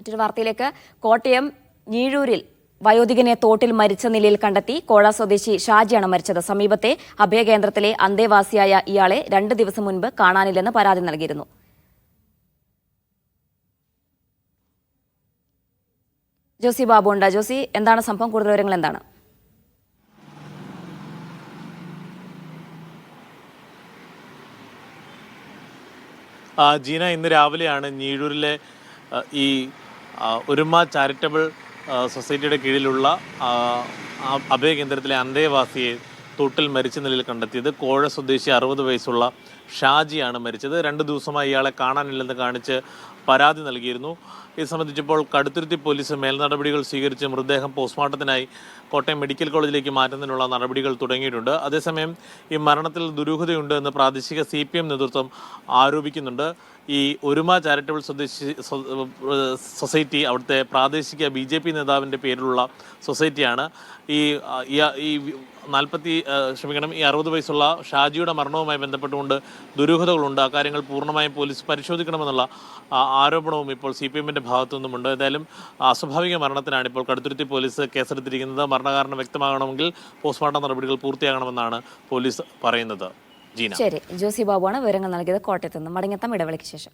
മറ്റൊരു വാർത്തയിലേക്ക്. കോട്ടയം ഞീഴൂരിൽ വയോധികനെ തോട്ടിൽ മരിച്ച നിലയിൽ കണ്ടെത്തി. കോഴ സ്വദേശി ഷാജിയാണ് മരിച്ചത്. സമീപത്തെ അഭയകേന്ദ്രത്തിലെ അന്തേവാസിയായ ഇയാളെ 2 ദിവസം മുൻപ് കാണാനില്ലെന്ന് പരാതി നൽകിയിരുന്നു. ജോസി ബാബു ഉണ്ട്. ജോസി, എന്താണ് സംഭവം? കൂടുതൽ വിവരങ്ങൾ എന്താണ്? ജീന, ഇന്ന് രാവിലെയാണ് ഞീഴൂരിലെ ഈ ഒരുമ ചാരിറ്റബിൾ സൊസൈറ്റിയുടെ കീഴിലുള്ള അഭയകേന്ദ്രത്തിലെ അന്തേവാസിയെ തോട്ടിൽ മരിച്ച നിലയിൽ കണ്ടെത്തിയത്. കോഴ സ്വദേശി 60 വയസ്സുള്ള ഷാജിയാണ് മരിച്ചത്. 2 ദിവസമായി ഇയാളെ കാണാനില്ലെന്ന് കാണിച്ച് പരാതി നൽകിയിരുന്നു. ഇത് സംബന്ധിച്ചപ്പോൾ കടുത്തുരുത്തി പോലീസ് മേൽനടപടികൾ സ്വീകരിച്ച് മൃതദേഹം പോസ്റ്റ്മോർട്ടത്തിനായി കോട്ടയം മെഡിക്കൽ കോളേജിലേക്ക് മാറ്റുന്നതിനുള്ള നടപടികൾ തുടങ്ങിയിട്ടുണ്ട്. അതേസമയം ഈ മരണത്തിൽ ദുരൂഹതയുണ്ട് എന്ന് പ്രാദേശിക CPM നേതൃത്വം ആരോപിക്കുന്നുണ്ട്. ഈ ഒരുമ ചാരിറ്റബിൾ സൊസൈറ്റി അവിടുത്തെ പ്രാദേശിക BJP നേതാവിൻ്റെ പേരിലുള്ള സൊസൈറ്റിയാണ്. ഈ 60 വയസ്സുള്ള ഷാജിയുടെ മരണവുമായി ബന്ധപ്പെട്ടുകൊണ്ട് ദുരൂഹതകളുണ്ട്. അക്കാര്യങ്ങൾ പൂർണ്ണമായും പോലീസ് പരിശോധിക്കണമെന്നുള്ള ആരോപണവും ഇപ്പോൾ CPMൻ്റെ ഭാഗത്തു നിന്നുമുണ്ട്. ഏതായാലും അസ്വാഭാവിക മരണത്തിനാണ് ഇപ്പോൾ കടുത്തുരുത്തി പോലീസ് കേസെടുത്തിരിക്കുന്നത്. മരണകാരണം വ്യക്തമാകണമെങ്കിൽ പോസ്റ്റ്മോർട്ടം നടപടികൾ പൂർത്തിയാകണമെന്നാണ് പോലീസ് പറയുന്നത്. ശരി, ജോസി ബാബുവാണ് വിവരങ്ങൾ നൽകിയത് കോട്ടയത്ത് നിന്ന്. മടങ്ങെത്താം ഇടവേളയ്ക്ക് ശേഷം.